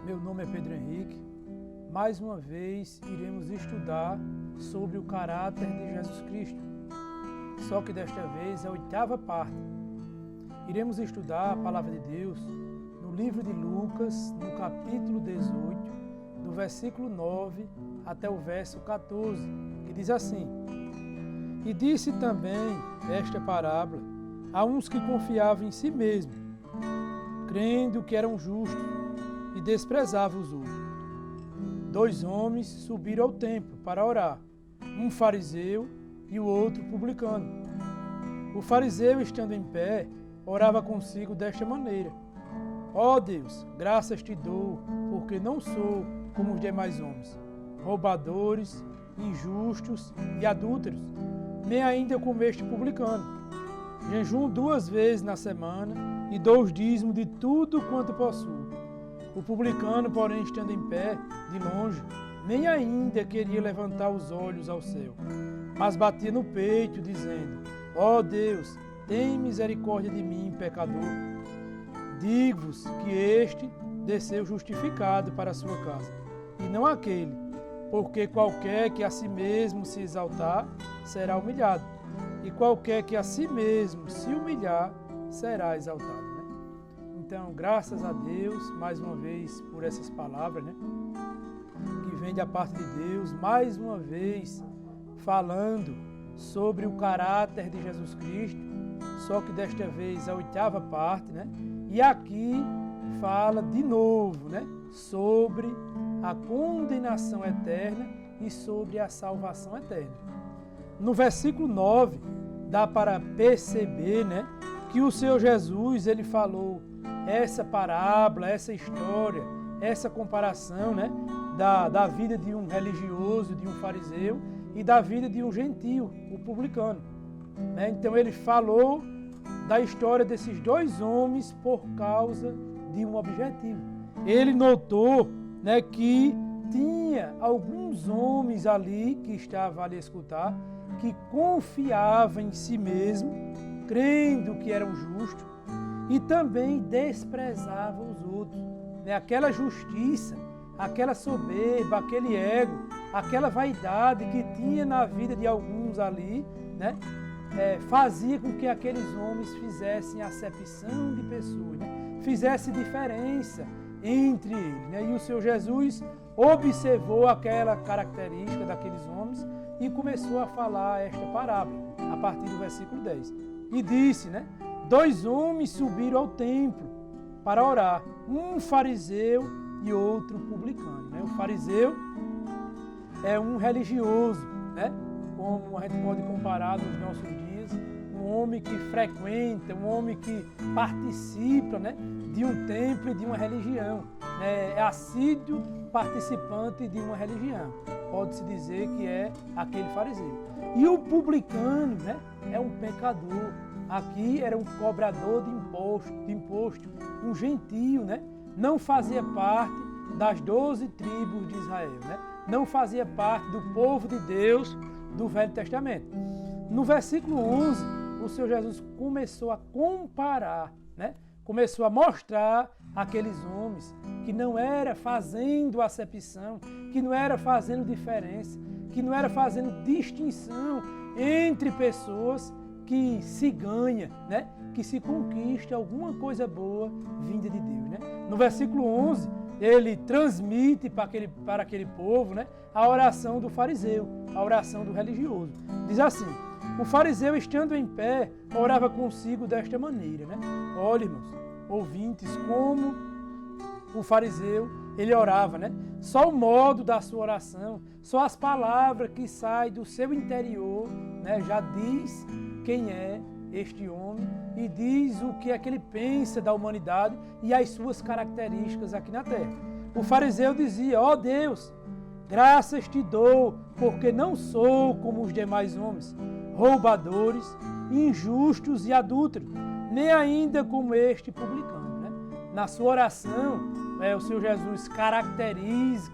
Meu nome é Pedro Henrique. Mais uma vez iremos estudar sobre o caráter de Jesus Cristo. Só que desta vez é a 8ª parte. Iremos estudar a palavra de Deus no livro de Lucas, no capítulo 18, do versículo 9 até o verso 14, que diz assim: E disse também esta parábola a uns que confiavam em si mesmos, crendo que eram justos, e desprezavam os outros. 2 homens subiram ao templo para orar, um fariseu e o outro publicano. O fariseu, estando em pé, orava consigo desta maneira: Ó Deus, graças te dou, porque não sou como os demais homens, roubadores, injustos e adúlteros, nem ainda como este publicano. Jejuo 2 vezes na semana e dou os dízimos de tudo quanto possuo. O publicano, porém, estando em pé, de longe, nem ainda queria levantar os olhos ao céu, mas batia no peito, dizendo: Ó Deus, tem misericórdia de mim, pecador. Digo-vos que este desceu justificado para a sua casa, e não aquele, porque qualquer que a si mesmo se exaltar, será humilhado, e qualquer que a si mesmo se humilhar, será exaltado. Então, graças a Deus, mais uma vez, por essas palavras, que vem da parte de Deus, mais uma vez, falando sobre o caráter de Jesus Cristo, só que desta vez a 8ª parte, e aqui fala de novo, sobre a condenação eterna e sobre a salvação eterna. No versículo 9, dá para perceber, que o Senhor Jesus, ele falou essa parábola, essa história, essa comparação, da vida de um religioso, de um fariseu e da vida de um gentio, o publicano. Então ele falou da história desses 2 homens por causa de um objetivo. Ele notou, que tinha alguns homens ali, que estavam ali a escutar, que confiavam em si mesmo, crendo que eram justos, e também desprezavam os outros. Aquela justiça, aquela soberba, aquele ego, aquela vaidade que tinha na vida de alguns ali, fazia com que aqueles homens fizessem acepção de pessoas, fizesse diferença entre eles. E o Senhor Jesus observou aquela característica daqueles homens e começou a falar esta parábola, a partir do versículo 10. E disse, 2 homens subiram ao templo para orar, um fariseu e outro publicano. O fariseu é um religioso, como a gente pode comparar nos nossos dias, um homem que frequenta, um homem que participa, de um templo e de uma religião, é assíduo participante de uma religião. Pode-se dizer que é aquele fariseu. E o publicano, é um pecador. Aqui era um cobrador de imposto, um gentio, não fazia parte das 12 tribos de Israel, não fazia parte do povo de Deus do Velho Testamento. No versículo 11, o Senhor Jesus começou a comparar, começou a mostrar aqueles homens que não era fazendo acepção, que não era fazendo diferença, que não era fazendo distinção entre pessoas que se ganha, que se conquista alguma coisa boa vinda de Deus. No versículo 11, ele transmite para aquele povo, a oração do fariseu, a oração do religioso. Diz assim: o fariseu, estando em pé, orava consigo desta maneira. Olha, irmãos, ouvintes, como o fariseu, ele orava, Só o modo da sua oração, só as palavras que saem do seu interior, já diz quem é este homem e diz o que é que ele pensa da humanidade e as suas características aqui na terra. O fariseu dizia: ó Deus, graças te dou, porque não sou como os demais homens, roubadores, injustos e adúlteros, nem ainda como este publicano. Na sua oração, o Senhor Jesus caracteriza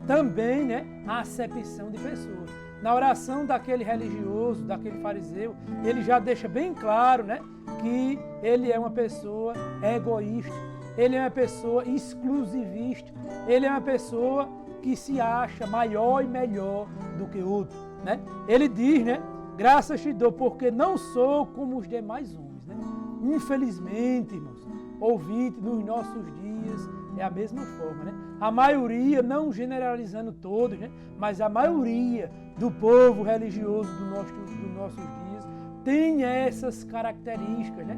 também a acepção de pessoas. na oração daquele religioso, daquele fariseu, ele já deixa bem claro, né, que ele é uma pessoa egoísta, ele é uma pessoa exclusivista, ele é uma pessoa que se acha maior e melhor do que outro, né? Ele diz, né, graças te dou porque não sou como os demais homens, né? Infelizmente, irmãos, ouvinte, nos nossos dias é a mesma forma, né? A maioria, não generalizando todos, né, mas a maioria do povo religioso dos nossos dias tem essas características, né,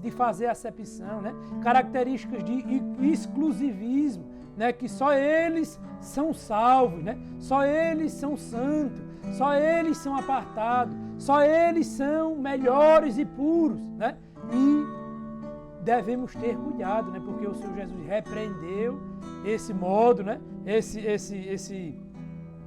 de fazer acepção, né, características de exclusivismo, né, que só eles são salvos, né, só eles são santos, só eles são apartados, só eles são melhores e puros, né, e devemos ter cuidado, né, porque o Senhor Jesus repreendeu esse modo, né,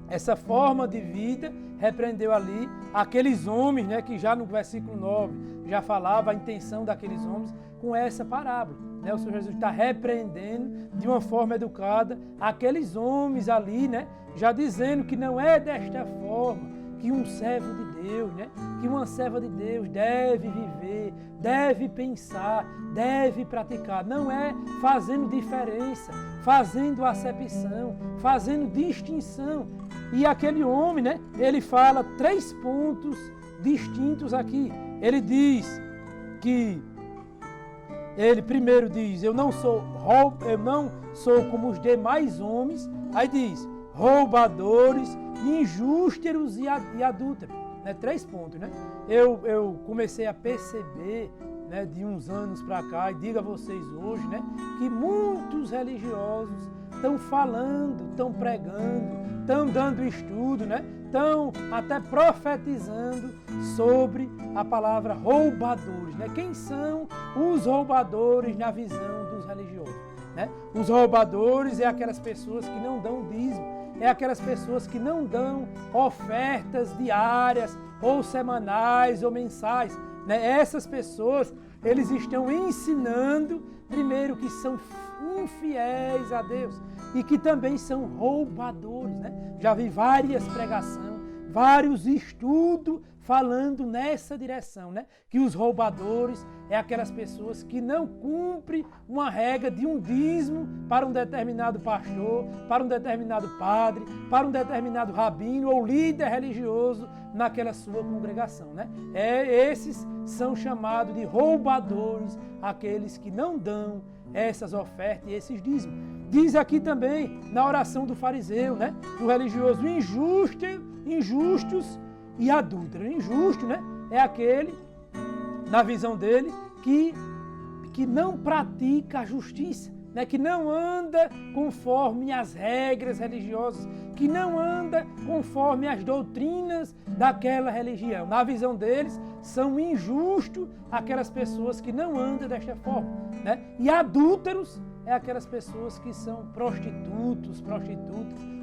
essa forma de vida, repreendeu ali aqueles homens, né, que já no versículo 9 já falava a intenção daqueles homens com essa parábola, né? O Senhor Jesus está repreendendo de uma forma educada aqueles homens ali, né, já dizendo que não é desta forma que um servo de Deus, né, que uma serva de Deus deve viver, deve pensar, deve praticar. Não é fazendo diferença, fazendo acepção, fazendo distinção. E aquele homem, né, ele fala 3 pontos distintos aqui. Ele diz que ele primeiro diz, eu não sou como os demais homens. Aí diz, roubadores, injústeros e adúlteros. Né? 3 pontos, né? Eu comecei a perceber, né, de uns anos para cá, e digo a vocês hoje, né, que muitos religiosos estão falando, estão pregando, estão dando estudo, né, estão até profetizando sobre a palavra roubadores. Né? Quem são os roubadores na visão dos religiosos? Né? Os roubadores é aquelas pessoas que não dão dízimo, é aquelas pessoas que não dão ofertas diárias, ou semanais, ou mensais. Né? Essas pessoas, eles estão ensinando, primeiro, que são infiéis a Deus e que também são roubadores. Né? Já vi várias pregações, vários estudos falando nessa direção, né? Que os roubadores é aquelas pessoas que não cumprem uma regra de um dízimo para um determinado pastor, para um determinado padre, para um determinado rabino ou líder religioso naquela sua congregação, né? Esses são chamados de roubadores, aqueles que não dão essas ofertas e esses dízimos. Diz aqui também na oração do fariseu, né? Do religioso, injustos e adúltero. Injusto, né, é aquele, na visão dele, que não pratica a justiça, né, que não anda conforme as regras religiosas, que não anda conforme as doutrinas daquela religião. Na visão deles, são injustos aquelas pessoas que não andam desta forma. Né? E adúlteros é aquelas pessoas que são prostitutas,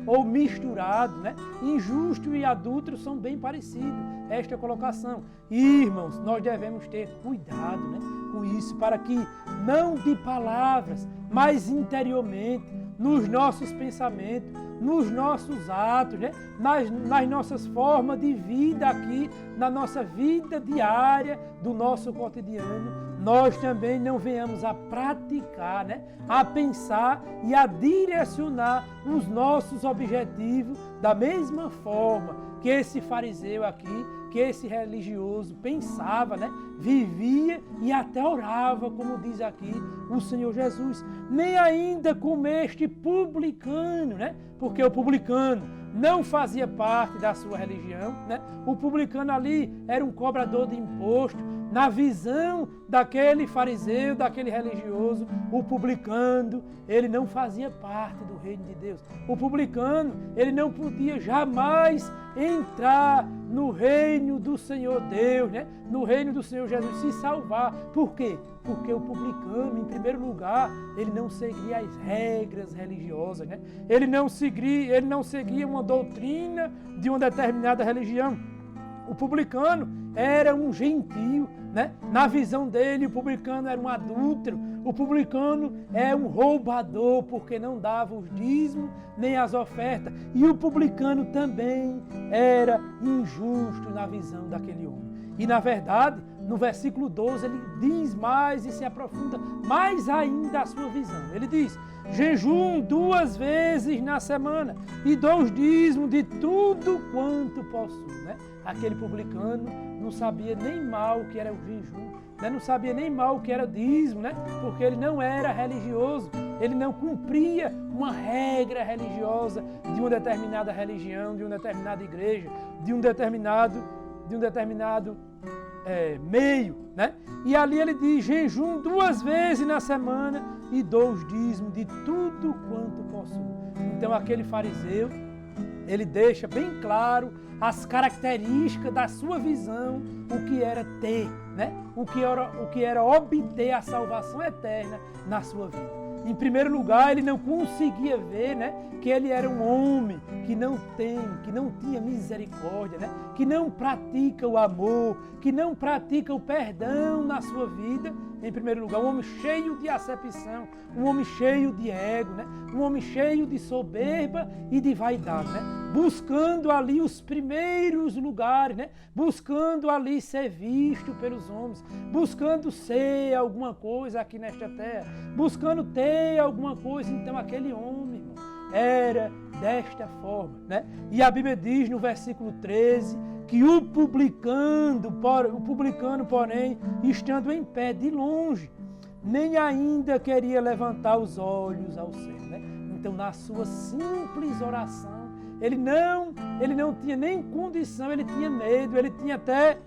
ou misturados, né? Injusto e adúltero são bem parecidos, esta é a colocação. E, irmãos, nós devemos ter cuidado, né, com isso, para que não de palavras, mas interiormente, nos nossos pensamentos, nos nossos atos, né, nas nossas formas de vida aqui, na nossa vida diária, do nosso cotidiano, nós também não venhamos a praticar, né, a pensar e a direcionar os nossos objetivos da mesma forma que esse fariseu aqui, que esse religioso pensava, né, vivia e até orava, como diz aqui o Senhor Jesus. Nem ainda como este publicano, né, porque o publicano não fazia parte da sua religião, né? O publicano ali era um cobrador de imposto. Na visão daquele fariseu, daquele religioso, o publicano, ele não fazia parte do reino de Deus. O publicano, ele não podia jamais entrar no reino do Senhor Deus, né? No reino do Senhor Jesus, se salvar. Por quê? Porque o publicano, em primeiro lugar, ele não seguia as regras religiosas, né? Ele não seguia uma doutrina de uma determinada religião. O publicano era um gentio, né? Na visão dele, o publicano era um adúltero, o publicano é um roubador, porque não dava os dízimos nem as ofertas. E o publicano também era injusto na visão daquele homem. E na verdade, no versículo 12, ele diz mais e se aprofunda mais ainda a sua visão. Ele diz: jejum 2 vezes na semana e dou os dízimos de tudo quanto possuo. Né? Aquele publicano não sabia nem mal o que era o jejum, né? Não sabia nem mal o que era dízimo, né? Porque ele não era religioso, ele não cumpria uma regra religiosa de uma determinada religião, de uma determinada igreja, de um determinado meio, né? E ali ele diz: jejum 2 vezes na semana e dou os dízimos de tudo quanto possuo. Então aquele fariseu, ele deixa bem claro as características da sua visão, o que era ter, né? O que era obter a salvação eterna na sua vida. Em primeiro lugar, ele não conseguia ver, né, que ele era um homem que não tinha misericórdia, né, que não pratica o amor, que não pratica o perdão na sua vida. Em primeiro lugar, um homem cheio de acepção, um homem cheio de ego, né, um homem cheio de soberba e de vaidade, né, buscando ali os primeiros lugares, né, buscando ali ser visto pelos homens, buscando ser alguma coisa aqui nesta terra, buscando ter alguma coisa. Então aquele homem, irmão, era desta forma, né? E a Bíblia diz no versículo 13 que o publicano, porém, estando em pé de longe, nem ainda queria levantar os olhos ao céu, né? Então, na sua simples oração, ele não tinha nem condição, ele tinha medo, ele tinha até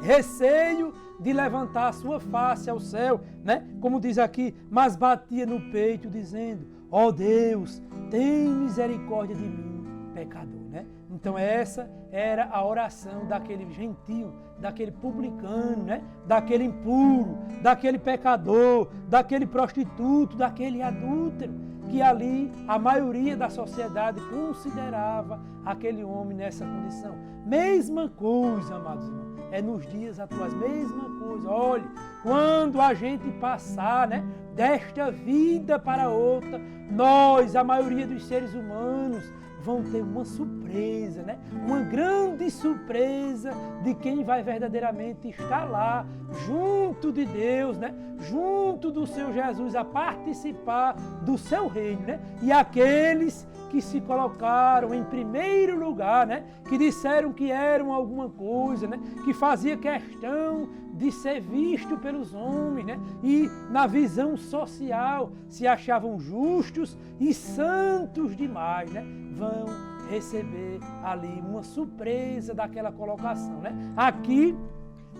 receio de levantar a sua face ao céu, né? Como diz aqui, mas batia no peito dizendo: ó Deus, tem misericórdia de mim, pecador, né? Então essa era a oração daquele gentio, daquele publicano, né? Daquele impuro, daquele pecador, daquele prostituto, daquele adúltero, que ali a maioria da sociedade considerava aquele homem nessa condição. Mesma coisa, amados irmãos, é nos dias atuais, mesma coisa. Olhe, quando a gente passar, né, desta vida para outra, nós, a maioria dos seres humanos, vão ter uma surpresa, né? Uma grande surpresa de quem vai verdadeiramente estar lá, junto de Deus, né? Junto do seu Jesus, a participar do seu reino, né? E aqueles que se colocaram em primeiro lugar, né? Que disseram que eram alguma coisa, né? Que fazia questão de ser visto pelos homens, né? E na visão social se achavam justos e santos demais, né? Vão receber ali uma surpresa daquela colocação, né? Aqui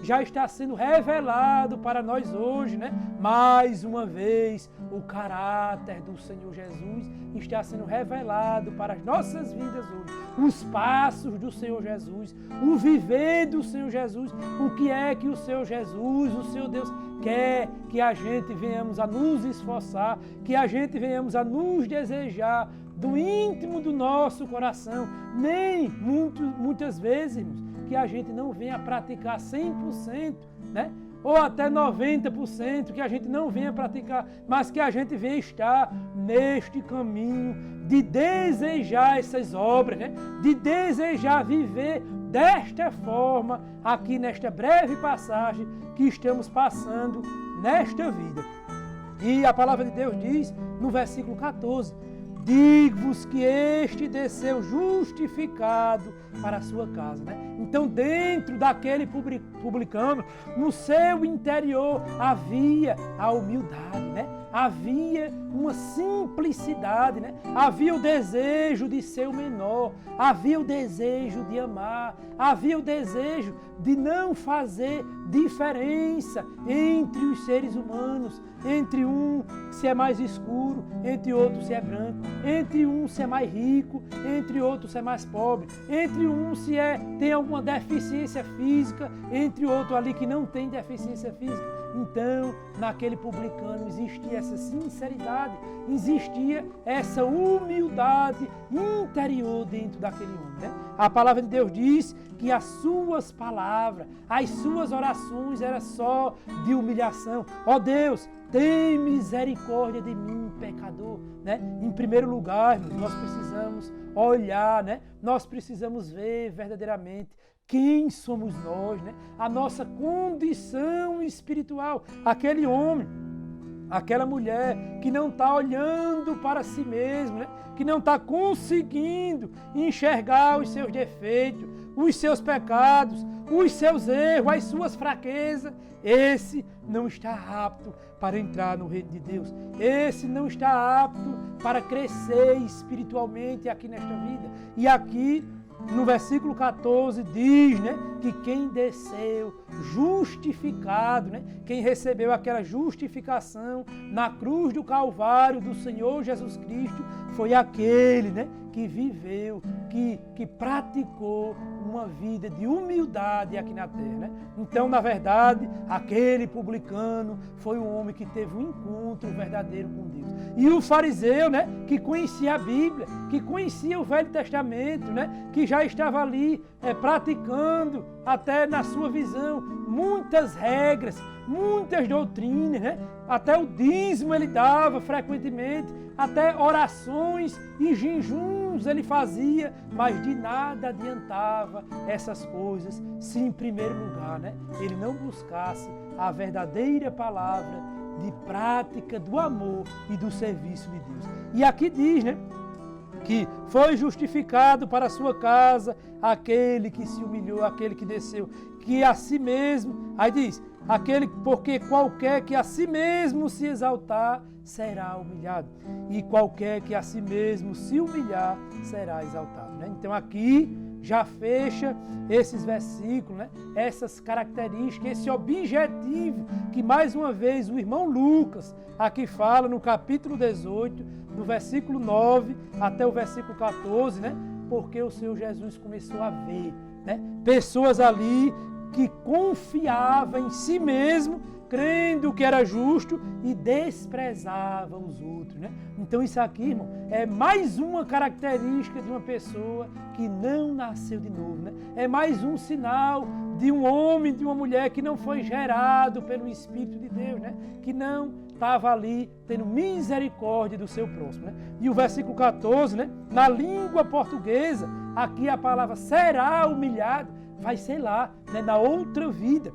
já está sendo revelado para nós hoje, né? Mais uma vez, o caráter do Senhor Jesus está sendo revelado para as nossas vidas hoje. Os passos do Senhor Jesus, o viver do Senhor Jesus, o que é que o Senhor Jesus, o Senhor Deus, quer que a gente venhamos a nos esforçar, que a gente venhamos a nos desejar do íntimo do nosso coração. Nem muitas vezes, irmãos, que a gente não venha praticar 100%, né? Ou até 90%, que a gente não venha praticar, mas que a gente venha estar neste caminho de desejar essas obras, né? De desejar viver desta forma, aqui nesta breve passagem que estamos passando nesta vida. E a palavra de Deus diz no versículo 14: digo-vos que este desceu justificado para a sua casa, né? Então, dentro daquele publicano, no seu interior havia a humildade, né? Havia uma simplicidade, né? Havia o desejo de ser o menor, havia o desejo de amar, havia o desejo de não fazer diferença entre os seres humanos, entre um se é mais escuro, entre outro se é branco, entre um se é mais rico, entre outro se é mais pobre, entre um se tem alguma deficiência física, entre outro ali que não tem deficiência física. Então, naquele publicano existia essa sinceridade, existia essa humildade interior dentro daquele homem, né? A palavra de Deus diz que as suas palavras, as suas orações eram só de humilhação. Ó Deus, tem misericórdia de mim, pecador, né? Em primeiro lugar, nós precisamos olhar, né? Nós precisamos ver verdadeiramente quem somos nós, né? A nossa condição espiritual. Aquele homem, aquela mulher que não está olhando para si mesmo, né? Que não está conseguindo enxergar os seus defeitos, os seus pecados, os seus erros, as suas fraquezas, esse não está apto para entrar no reino de Deus. Esse não está apto para crescer espiritualmente aqui nesta vida. E aqui no versículo 14 diz, né, que quem desceu justificado, né, quem recebeu aquela justificação na cruz do Calvário do Senhor Jesus Cristo, foi aquele, né, que viveu, que praticou uma vida de humildade aqui na terra, né? Então, na verdade, aquele publicano foi um homem que teve um encontro verdadeiro com Deus. E o fariseu, né, que conhecia a Bíblia, que conhecia o Velho Testamento, né, que já estava ali praticando, até na sua visão, muitas regras, muitas doutrinas, né? Até o dízimo ele dava frequentemente, até orações e jejuns ele fazia, mas de nada adiantava essas coisas se em primeiro lugar, né, ele não buscasse a verdadeira palavra de prática do amor e do serviço de Deus. E aqui diz, né, que foi justificado para a sua casa aquele que se humilhou, aquele que desceu, que a si mesmo, aí diz, porque qualquer que a si mesmo se exaltar, será humilhado. E qualquer que a si mesmo se humilhar, será exaltado, né? Então aqui já fecha esses versículos, né? Essas características, esse objetivo que mais uma vez o irmão Lucas aqui fala no capítulo 18, do versículo 9 até o versículo 14, né? Porque o Senhor Jesus começou a ver, né, pessoas ali que confiavam em si mesmo, crendo que era justo e desprezava os outros, né? Então isso aqui, irmão, é mais uma característica de uma pessoa que não nasceu de novo, né? É mais um sinal de um homem, de uma mulher que não foi gerado pelo Espírito de Deus, né? Que não estava ali tendo misericórdia do seu próximo, né? E o versículo 14, né? Na língua portuguesa, aqui a palavra será humilhado, vai ser lá, né? Na outra vida.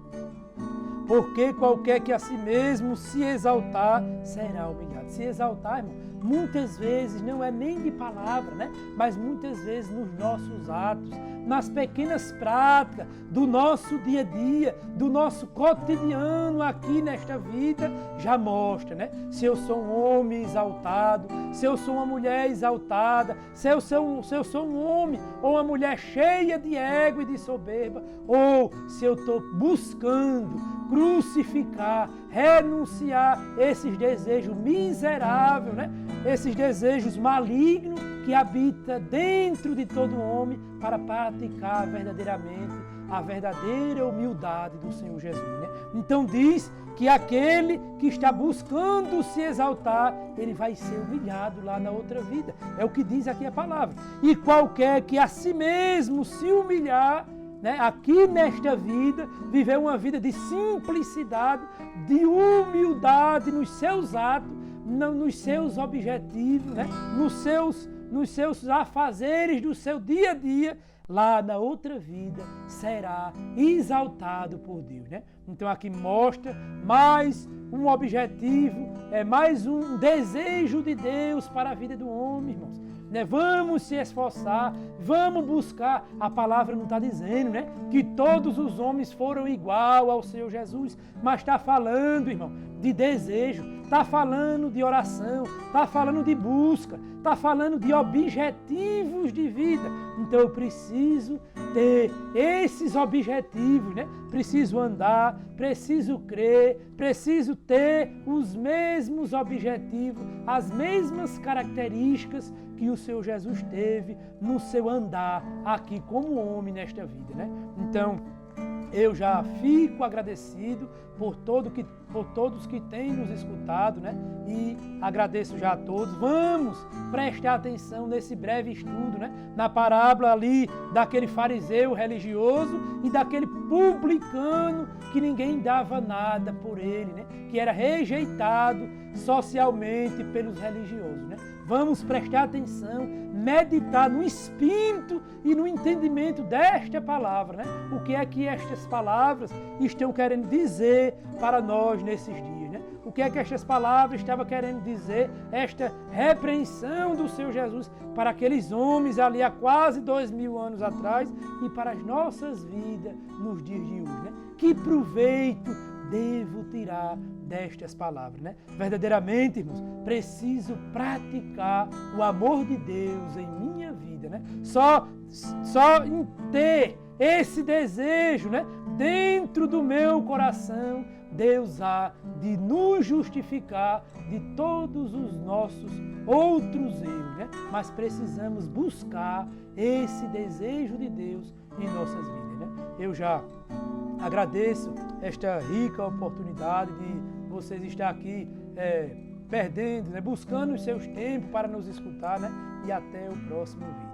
Porque qualquer que a si mesmo se exaltar, será humilhado. Se exaltar, irmão, muitas vezes não é nem de palavra, né? Mas muitas vezes nos nossos atos, nas pequenas práticas do nosso dia a dia, do nosso cotidiano aqui nesta vida, já mostra, né? Se eu sou um homem exaltado, se eu sou uma mulher exaltada, se eu sou um homem ou uma mulher cheia de ego e de soberba, ou se eu estou buscando crucificar, renunciar esses desejos miseráveis, né? Esses desejos malignos que habitam dentro de todo homem para praticar verdadeiramente a verdadeira humildade do Senhor Jesus, né? Então diz que aquele que está buscando se exaltar, ele vai ser humilhado lá na outra vida. É o que diz aqui a palavra. E qualquer que a si mesmo se humilhar, né, aqui nesta vida, viver uma vida de simplicidade, de humildade nos seus atos, nos seus objetivos, né, nos seus afazeres do seu dia a dia, lá na outra vida será exaltado por Deus, né? Então aqui mostra mais um objetivo, mais um desejo de Deus para a vida do homem, irmãos. Né? Vamos se esforçar, vamos buscar. A palavra não está dizendo, né, que todos os homens foram igual ao Senhor Jesus, mas está falando, irmão, de desejo. está falando de oração, está falando de busca, está falando de objetivos de vida. Então eu preciso ter esses objetivos, né? Preciso andar, preciso crer, preciso ter os mesmos objetivos, as mesmas características que o Senhor Jesus teve no seu andar aqui como homem nesta vida, né? Então, eu já fico agradecido por todos que têm nos escutado, né? E agradeço já a todos. Vamos prestar atenção nesse breve estudo, né? Na parábola ali daquele fariseu religioso e daquele publicano que ninguém dava nada por ele, né? Que era rejeitado socialmente pelos religiosos, né? Vamos prestar atenção, meditar no espírito e no entendimento desta palavra, né? O que é que estas palavras estão querendo dizer para nós nesses dias, né? O que é que estas palavras estavam querendo dizer, esta repreensão do Senhor Jesus para aqueles homens ali há quase 2000 anos atrás e para as nossas vidas nos dias de hoje, né? Que proveito devo tirar destas palavras, né? Verdadeiramente, irmãos, preciso praticar o amor de Deus em minha vida, né? Só em ter esse desejo, né? Dentro do meu coração, Deus há de nos justificar de todos os nossos outros erros, né? Mas precisamos buscar esse desejo de Deus em nossas vidas, né? Eu já agradeço esta rica oportunidade de vocês estar aqui perdendo, né? Buscando os seus tempos para nos escutar, né? E até o próximo vídeo.